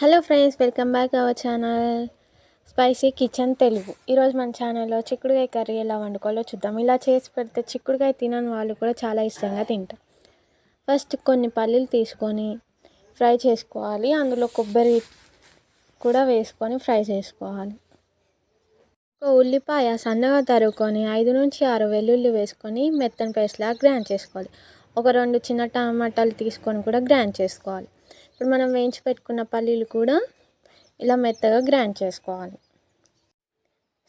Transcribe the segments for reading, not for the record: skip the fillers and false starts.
Hello friends, welcome back our channel spicy kitchen Telugu. ఈరోజు మన ఛానల్లో చిక్కుడుకాయ కర్రీ ఎలా వండుకోవాలో చూద్దాం. ఇలా చేసి పెడితే చిక్కుడుకాయ తినని వాళ్ళు కూడా చాలా ఇష్టంగా తింటారు. ఫస్ట్ కొన్ని పల్లీలు తీసుకొని ఫ్రై చేసుకోవాలి. అందులో కొబ్బరి కూడా వేసుకొని ఫ్రై చేసుకోవాలి. ఒక ఉల్లిపాయ సన్నగా తరుక్కొని 5 నుంచి 6 వెల్లుల్లి వేసుకొని మెత్తని పేస్ట్లా గ్రైండ్ చేసుకోవాలి. ఒక 2 చిన్న టమాటాలు తీసుకొని కూడా గ్రైండ్ చేసుకోవాలి. ఇప్పుడు మనం వేయించి పెట్టుకున్న పల్లీలు కూడా ఇలా మెత్తగా గ్రైండ్ చేసుకోవాలి.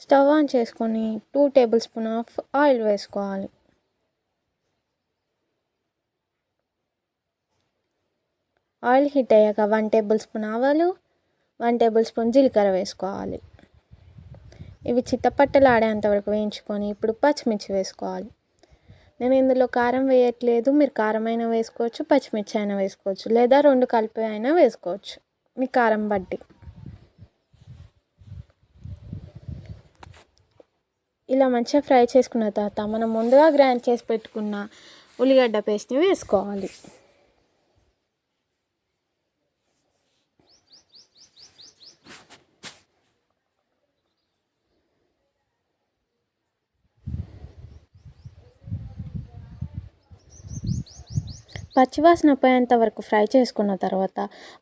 స్టవ్ ఆన్ చేసుకొని 2 టేబుల్ స్పూన్ ఆఫ్ ఆయిల్ వేసుకోవాలి. ఆయిల్ హీట్ అయ్యాక 1 టేబుల్ స్పూన్ ఆవాలు, 1 టేబుల్ స్పూన్ జీలకర్ర వేసుకోవాలి. ఇవి చిత్తపట్టలాడేంత వరకు వేయించుకొని ఇప్పుడు పచ్చిమిర్చి వేసుకోవాలి. నేను ఇందులో కారం వేయట్లేదు. మీరు కారం అయినా వేసుకోవచ్చు, పచ్చిమిర్చి అయినా వేసుకోవచ్చు, లేదా 2 కలిపి అయినా వేసుకోవచ్చు, మీ కారం బట్టి. ఇలా మంచిగా ఫ్రై చేసుకున్న తర్వాత మనం ముందుగా గ్రైండ్ చేసి పెట్టుకున్న ఉల్లిగడ్డ పేస్ట్ని వేసుకోవాలి. పచ్చివాసన పోయేంత వరకు ఫ్రై చేసుకున్న తర్వాత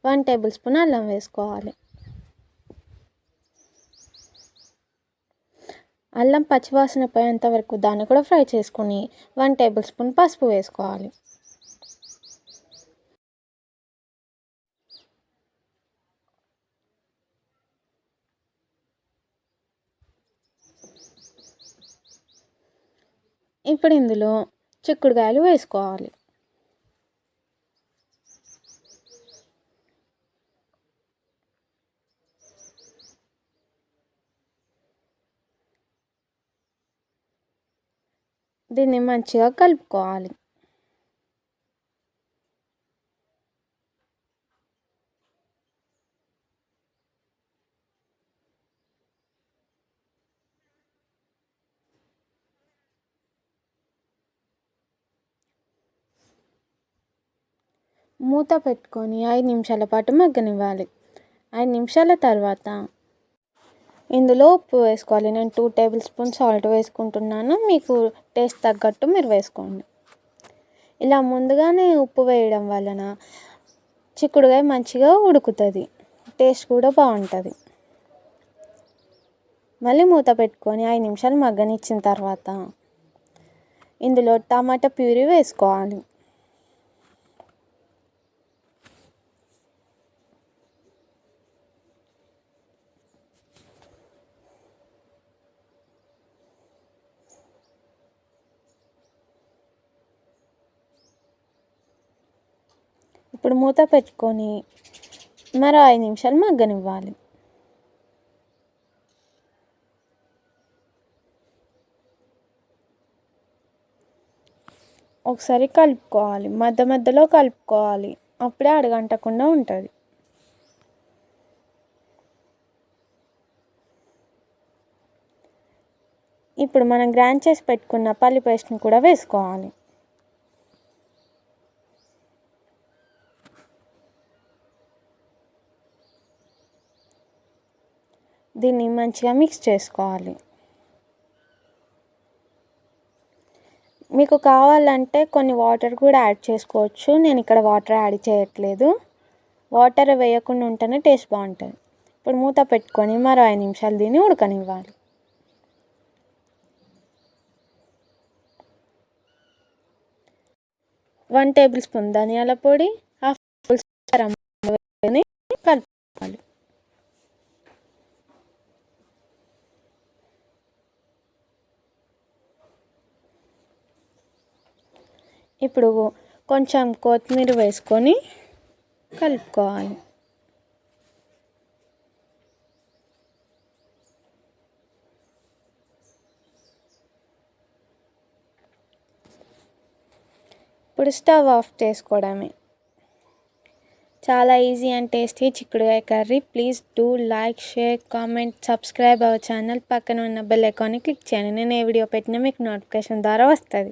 1 టేబుల్ స్పూన్ అల్లం వేసుకోవాలి. అల్లం పచ్చివాసన పోయేంత వరకు దాన్ని కూడా ఫ్రై చేసుకొని 1 టేబుల్ స్పూన్ పసుపు వేసుకోవాలి. ఇప్పుడు ఇందులో చిక్కుడుకాయలు వేసుకోవాలి. దీన్ని మంచిగా కలుపుకోవాలి. మూత పెట్టుకొని 5 నిమిషాల పాటు మగ్గనివ్వాలి. 5 నిమిషాల తర్వాత ఇందులో ఉప్పు వేసుకోవాలి. నేను 2 టేబుల్ స్పూన్ సాల్ట్ వేసుకుంటున్నాను. మీకు టేస్ట్ తగ్గట్టు మీరు వేసుకోండి. ఇలా ముందుగానే ఉప్పు వేయడం వలన చిక్కుడుకాయ మంచిగా ఉడుకుతుంది, టేస్ట్ కూడా బాగుంటుంది. మళ్ళీ మూత పెట్టుకొని 5 నిమిషాలు మగ్గనిచ్చిన తర్వాత ఇందులో టమాటా ప్యూరీ వేసుకోవాలి. ఇప్పుడు మూత పెట్టుకొని మరో 5 నిమిషాలు మగ్గనివ్వాలి. ఒకసారి కలుపుకోవాలి, మధ్య మధ్యలో కలుపుకోవాలి, అప్పుడే అడుగంటకుండా ఉంటుంది. ఇప్పుడు మనం గ్రైండ్ చేసి పెట్టుకున్న పల్లి పేస్ట్ని కూడా వేసుకోవాలి. దీన్ని మంచిగా మిక్స్ చేసుకోవాలి. మీకు కావాలంటే కొన్ని వాటర్ కూడా యాడ్ చేసుకోవచ్చు. నేను ఇక్కడ వాటర్ యాడ్ చేయట్లేదు. వాటర్ వేయకుండా ఉంటేనే టేస్ట్ బాగుంటుంది. ఇప్పుడు మూత పెట్టుకొని మరో 5 నిమిషాలు దీన్ని ఉడకనివ్వాలి. వన్ టేబుల్ స్పూన్ ధనియాల పొడి, హాఫ్ టేబుల్ స్పూన్ కలుపుకోవాలి. ఇప్పుడు కొంచెం కొత్తిమీర వేసుకొని కలుపుకోవాలి. ఇప్పుడు స్టవ్ ఆఫ్ చేసుకోవడమే. చాలా ఈజీ అండ్ టేస్టీ చిక్కుడుకాయ curry. Please do like, share, comment, subscribe our channel. పక్కన ఉన్న బెల్ ఐకాన్ని క్లిక్ చేయండి. నేను ఏ వీడియో పెట్టినా మీకు నోటిఫికేషన్ ద్వారా వస్తుంది.